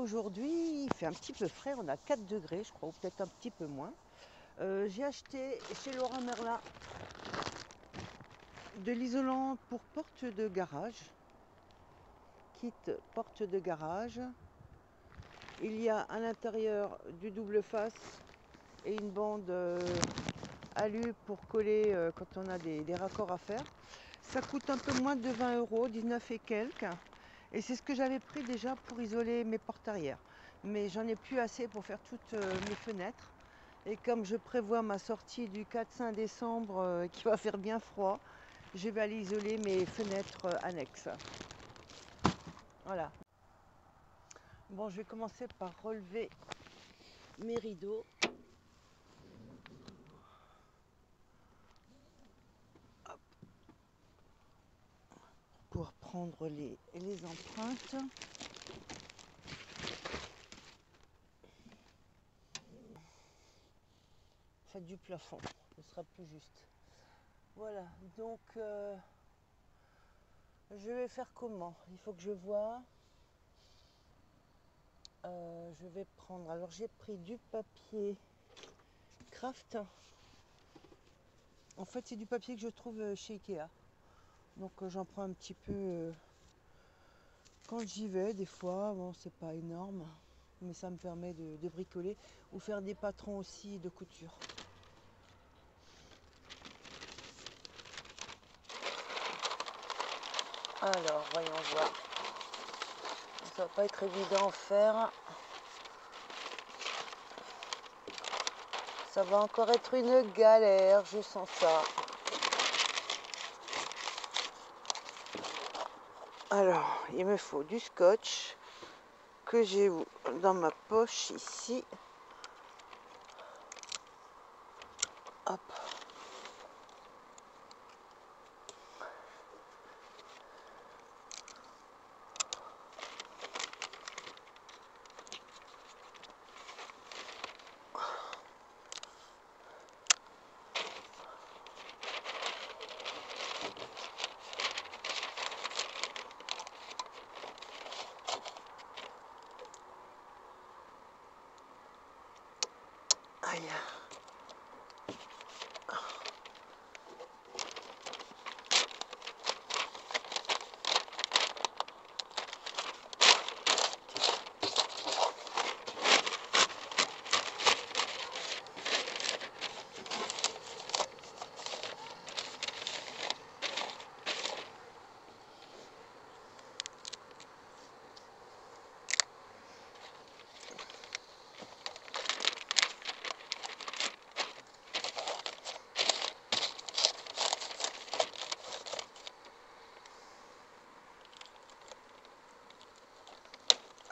aujourd'hui, il fait un petit peu frais, on a 4 degrés, je crois, ou peut-être un petit peu moins. J'ai acheté chez Laura Merlin de l'isolant pour porte de garage, kit porte de garage. Il y a à l'intérieur du double face et une bande alu pour coller quand on a des raccords à faire. Ça coûte un peu moins de 20 €, 19 et quelques. Et c'est ce que j'avais pris déjà pour isoler mes portes arrière. Mais j'en ai plus assez pour faire toutes mes fenêtres. Et comme je prévois ma sortie du 4-5 décembre qui va faire bien froid, je vais aller isoler mes fenêtres annexes. Voilà. Bon, je vais commencer par relever mes rideaux. Hop. Pour prendre les empreintes. Faites du plafond, ce sera plus juste. Voilà, donc je vais faire comment? Il faut que je vois. Je vais prendre. Alors j'ai pris du papier Craft. En fait, c'est du papier que je trouve chez Ikea. Donc j'en prends un petit peu quand j'y vais. Des fois, bon, c'est pas énorme, mais ça me permet de bricoler ou faire des patrons aussi de couture. Alors, voyons voir. Ça va pas être évident à faire. Ça va encore être une galère, je sens ça. Alors, il me faut du scotch que j'ai dans ma poche ici. Hop. Aïe.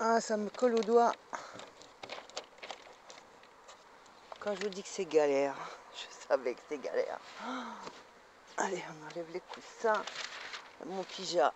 Ah, ça me colle au doigt. Quand je vous dis que c'est galère, je savais que c'était galère. Allez, on enlève les coussins, mon pyjama.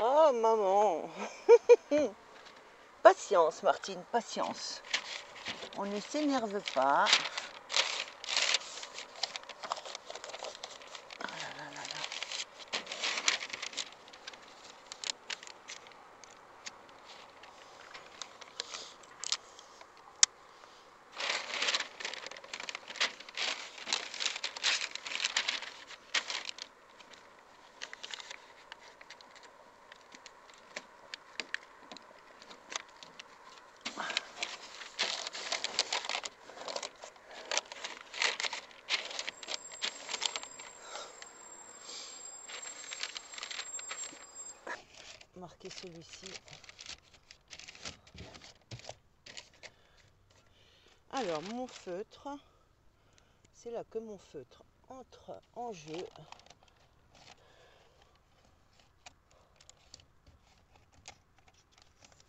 Oh maman. Patience Martine, patience. On ne s'énerve pas. Oh là là là là. celui-ci. Alors, mon feutre, c'est là que mon feutre entre en jeu.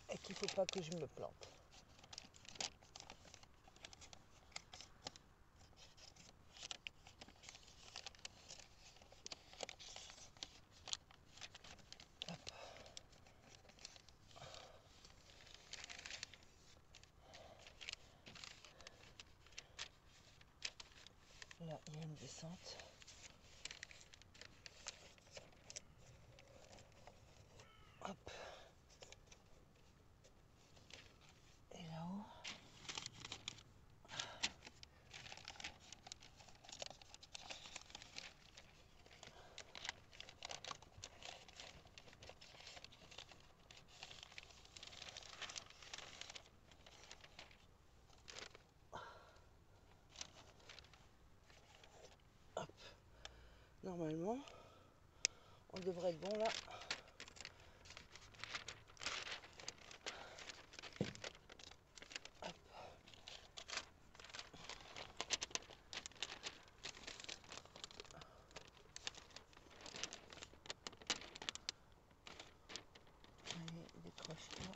Et qu'il ne faut pas que je me plante. Là, il y a une descente. Hop. Et là-haut. Hop. Normalement, on devrait être bon là. Allez, décroche-toi.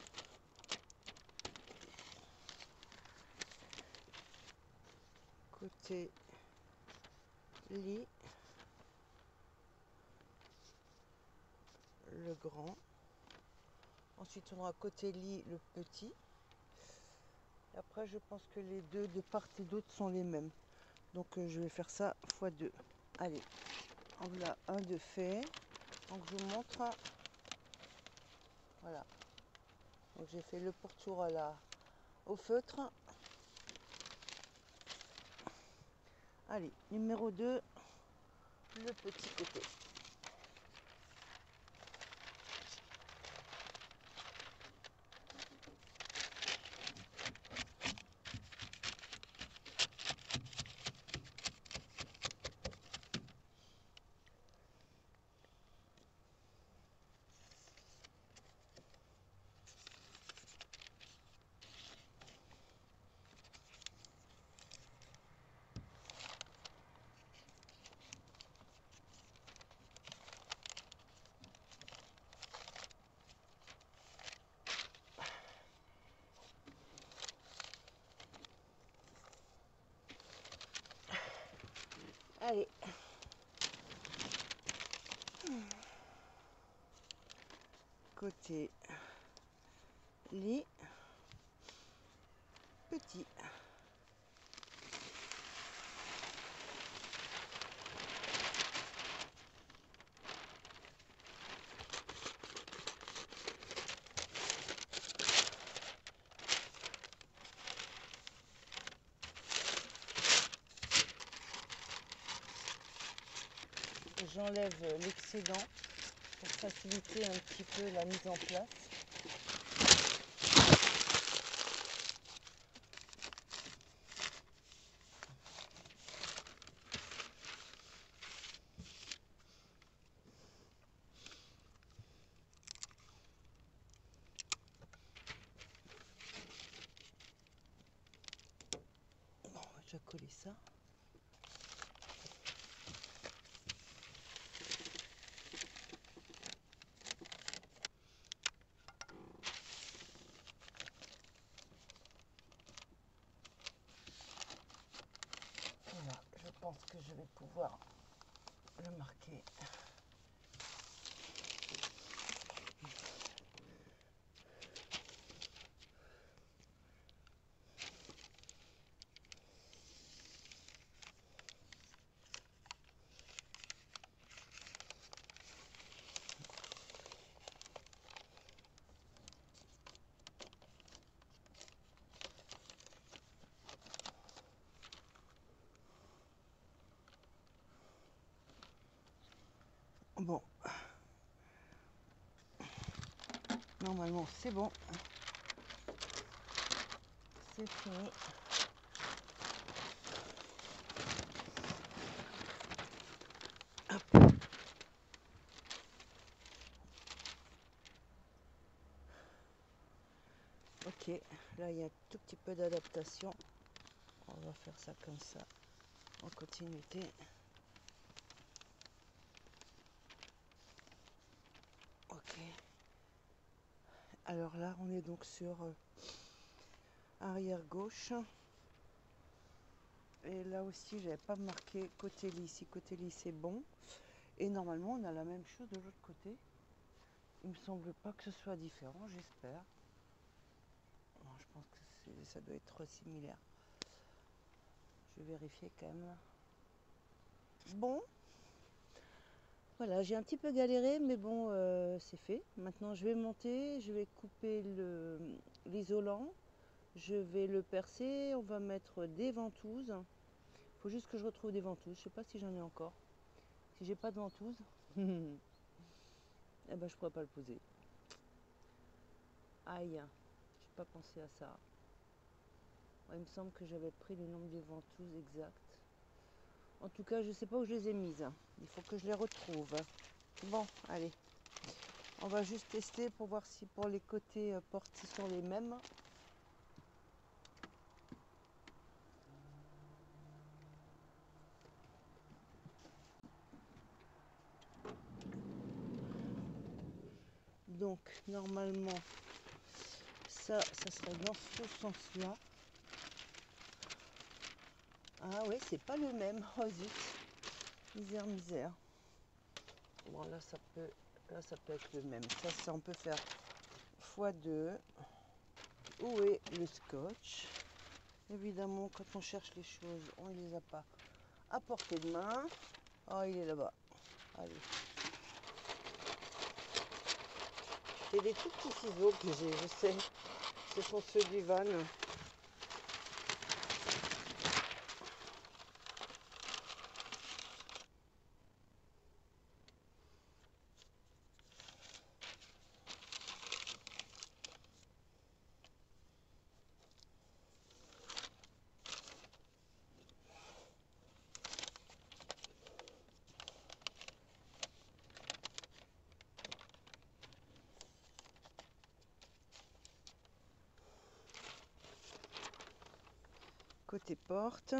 Côté lit, le grand. Ensuite, on aura côté lit le petit. Et après, je pense que les deux de part et d'autre sont les mêmes. Donc, je vais faire ça x 2. Allez, en voilà un de fait. Donc, je vous montre. Voilà. Donc, j'ai fait le pourtour à au feutre. Allez, numéro 2, le petit côté. Allez. Côté lit, petit. J'enlève l'excédent pour faciliter un petit peu la mise en place. Bon, on va déjà coller ça. Voilà, je pense que je vais pouvoir le marquer. Bon, normalement c'est bon, c'est fini. Hop. Ok, là il y a un tout petit peu d'adaptation. On va faire ça comme ça, en continuité. Ok. Alors là, on est donc sur arrière gauche. Et là aussi, j'avais pas marqué côté lit. Si côté lit c'est bon. Et normalement, on a la même chose de l'autre côté. Il me semble pas que ce soit différent, j'espère. Je pense que ça doit être similaire. Je vais vérifier quand même. Bon. Voilà, j'ai un petit peu galéré, mais bon, c'est fait. Maintenant, je vais monter, je vais couper l'isolant, je vais le percer, on va mettre des ventouses. Il faut juste que je retrouve des ventouses. Je sais pas si j'en ai encore. Si j'ai pas de ventouses, eh ben, je pourrais pas le poser. Aïe, j'ai pas pensé à ça. Ouais, il me semble que j'avais pris le nombre de ventouses exact. En tout cas, je sais pas où je les ai mises. Il faut que je les retrouve. Bon, allez. On va juste tester pour voir si pour les côtés portes ils sont les mêmes. Donc normalement ça serait dans ce sens-là. Ah oui, c'est pas le même. Oh zut. Misère, misère. Bon là ça peut être le même. Ça on peut faire x2. Où est le scotch? Évidemment, quand on cherche les choses, on ne les a pas à portée de main. Oh, il est là-bas. Allez. C'est des tout petits ciseaux que j'ai, je sais. Ce sont ceux du van. Côté porte.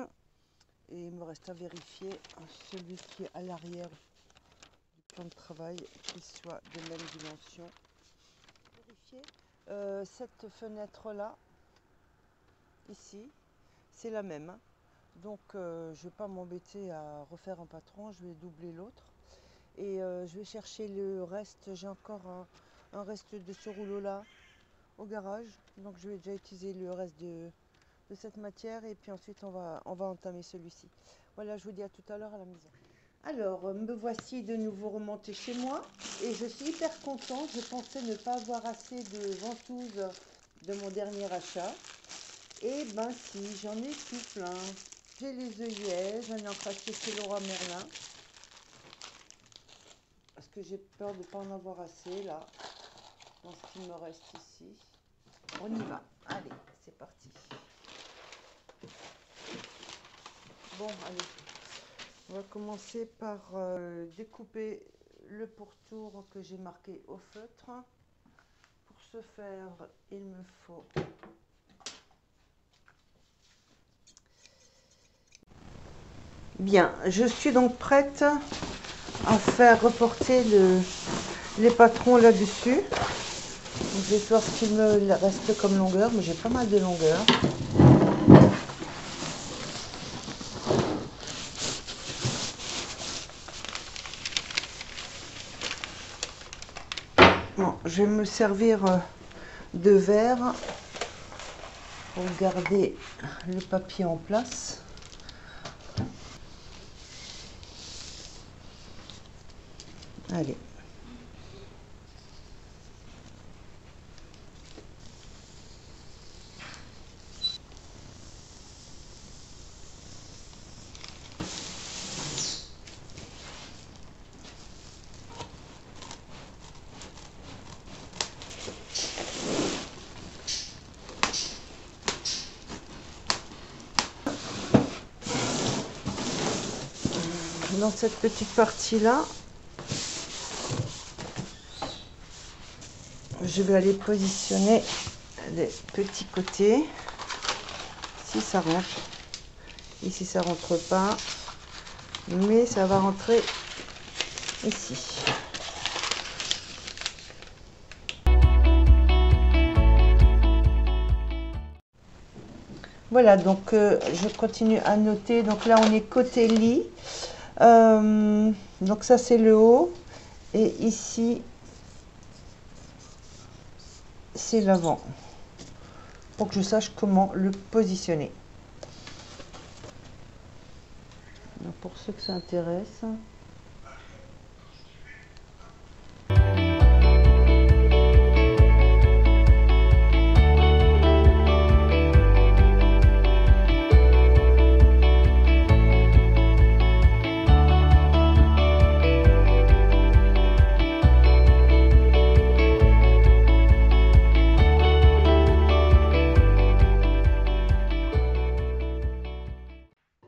Et il me reste à vérifier celui qui est à l'arrière du plan de travail, qu'il soit de même dimension. Vérifier cette fenêtre-là, ici, c'est la même. Donc je ne vais pas m'embêter à refaire un patron, je vais doubler l'autre. Et je vais chercher le reste, j'ai encore un reste de ce rouleau-là au garage. Donc je vais déjà utiliser le reste de cette matière et puis ensuite on va entamer celui-ci. Voilà, je vous dis à tout à l'heure à la maison. Alors, me voici de nouveau remontée chez moi et je suis hyper contente. Je pensais ne pas avoir assez de ventouses de mon dernier achat. Et ben si, j'en ai tout plein. J'ai les œillets, j'en ai encore acheté chez Leroy Merlin. Parce que j'ai peur de ne pas en avoir assez là, dans ce qui me reste ici. On y va, allez, c'est parti. Bon, allez. On va commencer par découper le pourtour que j'ai marqué au feutre. Pour ce faire, il me faut bien. Je suis donc prête à faire reporter les patrons là-dessus. Je vais voir ce qu'il me reste comme longueur, mais j'ai pas mal de longueur. Bon, je vais me servir de verre pour garder le papier en place. Allez. Dans cette petite partie là, je vais aller positionner les petits côtés. Si ça rentre. Ici ça rentre pas. Mais ça va rentrer ici. Voilà, donc je continue à noter. Donc là, on est côté lit. Donc ça, c'est le haut. Et ici, c'est l'avant. Pour que je sache comment le positionner. Donc, pour ceux que ça intéresse.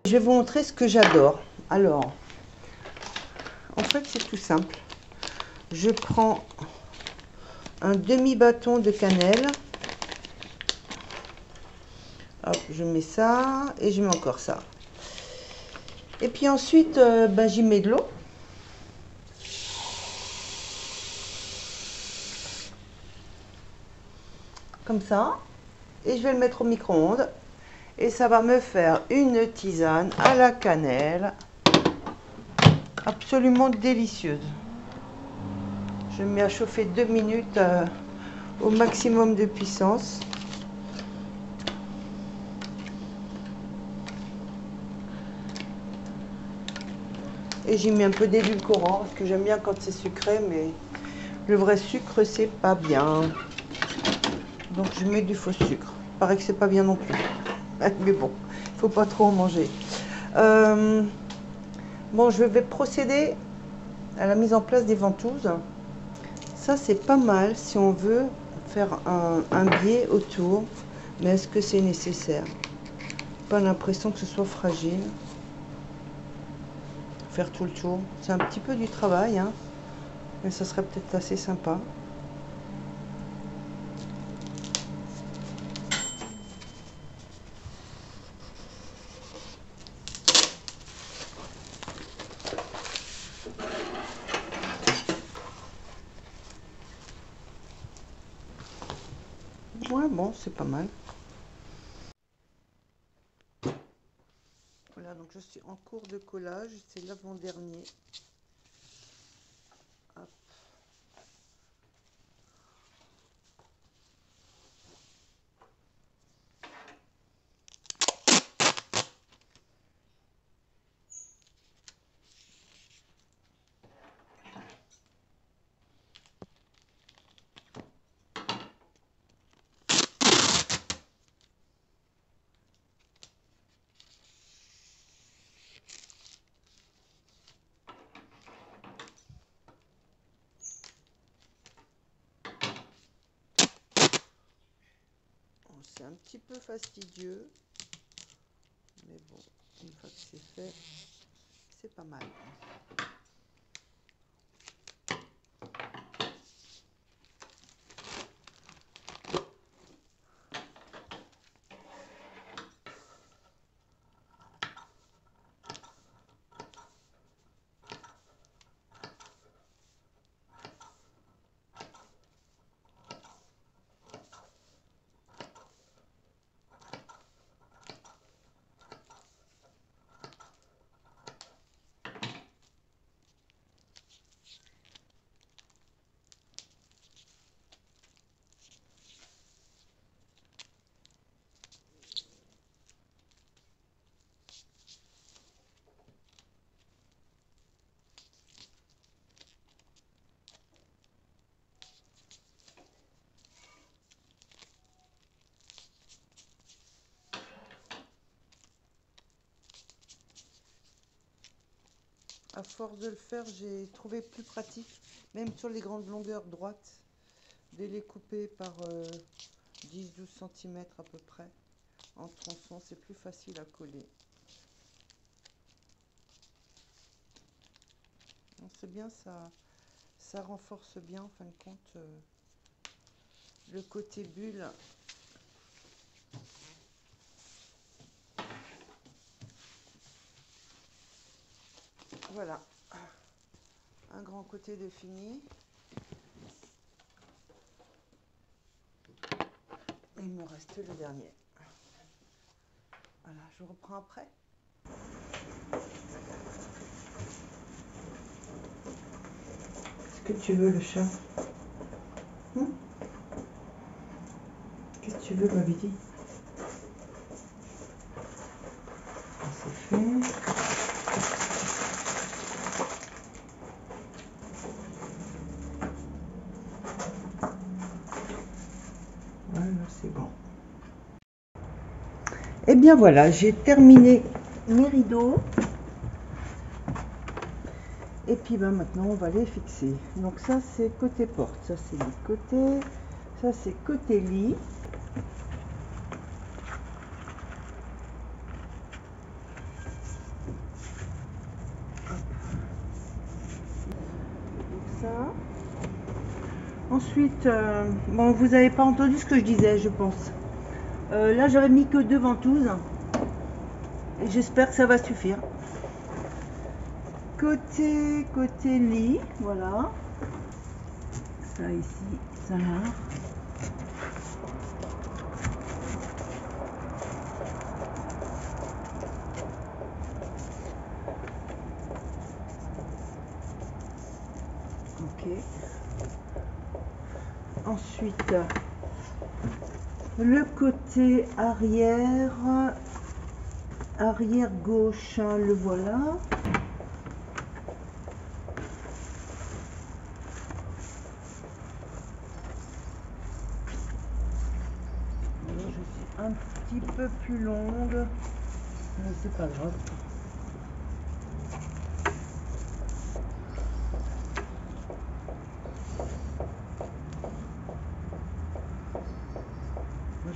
Je vais vous montrer ce que j'adore. Alors, en fait, c'est tout simple. Je prends un demi-bâton de cannelle. Hop, je mets ça et je mets encore ça. Et puis ensuite, j'y mets de l'eau. Comme ça. Et je vais le mettre au micro-ondes. Et ça va me faire une tisane à la cannelle. Absolument délicieuse. Je mets à chauffer 2 minutes au maximum de puissance. Et j'y mets un peu d'édulcorant parce que j'aime bien quand c'est sucré, mais le vrai sucre c'est pas bien. Donc je mets du faux sucre. Paraît que c'est pas bien non plus. Mais bon, il faut pas trop en manger. Bon, je vais procéder à la mise en place des ventouses. Ça c'est pas mal si on veut faire un biais autour. Mais est-ce que c'est nécessaire? Pas l'impression que ce soit fragile. Faire tout le tour. C'est un petit peu du travail, hein, mais ça serait peut-être assez sympa. Ouais, bon, c'est pas mal. Voilà, donc je suis en cours de collage, c'est l'avant-dernier. Hop. C'est un petit peu fastidieux, mais bon, une fois que c'est fait, c'est pas mal. À force de le faire, j'ai trouvé plus pratique, même sur les grandes longueurs droites, de les couper par 10-12 cm à peu près. En tronçon, c'est plus facile à coller. C'est bien, ça renforce bien en fin de compte le côté bulle Voilà, un grand côté de fini. Et il me reste le dernier. Voilà, je reprends après. Qu'est-ce que tu veux, le chat? Qu'est-ce que tu veux, Babidi? C'est fait. Voilà, c'est bon. Et bien voilà, j'ai terminé mes rideaux. Et puis ben, maintenant on va les fixer. Donc ça c'est côté porte, ça c'est du côté, ça c'est côté lit. Donc ça. Ensuite, bon vous n'avez pas entendu ce que je disais, je pense. Là j'avais mis que 2 ventouses. Et j'espère que ça va suffire. Côté lit, voilà. Ça ici, ça là. Ok. Ensuite, le côté arrière gauche, le voilà. Un petit peu plus longue, mais c'est pas grave.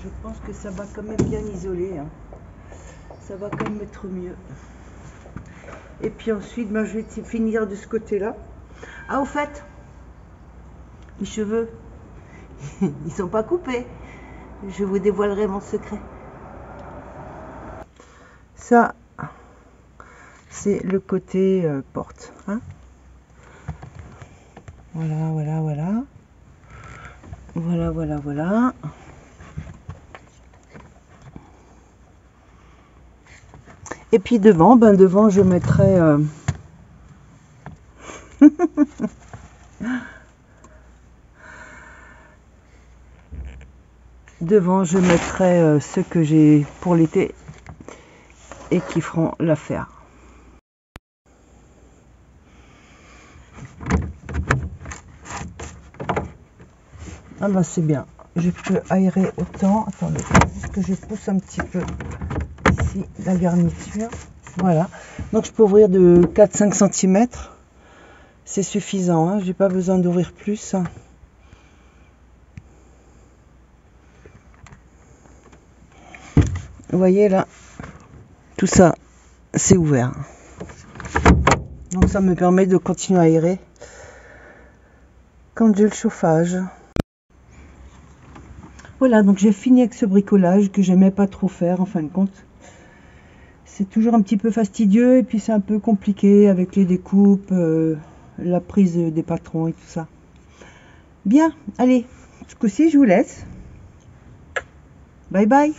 Je pense que ça va quand même bien isoler, hein. Ça va quand même être mieux. Et puis ensuite, ben, je vais finir de ce côté-là. Ah, au fait, les cheveux, ils sont pas coupés. Je vous dévoilerai mon secret. Ça, c'est le côté porte. Hein, voilà, voilà, voilà. Voilà, voilà, voilà. Et puis devant, ben devant, je mettrai... devant, je mettrai ceux que j'ai pour l'été et qui feront l'affaire. Ah bah c'est bien, je peux aérer autant. Attendez, juste que je pousse un petit peu ici la garniture. Voilà, donc je peux ouvrir de 4-5 cm. C'est suffisant, hein. J'ai pas besoin d'ouvrir plus. Vous voyez là, tout ça c'est ouvert. Donc ça me permet de continuer à aérer quand j'ai le chauffage. Voilà, donc j'ai fini avec ce bricolage que j'aimais pas trop faire en fin de compte. C'est toujours un petit peu fastidieux et puis c'est un peu compliqué avec les découpes, la prise des patrons et tout ça. Bien, allez, ce coup-ci je vous laisse. Bye bye.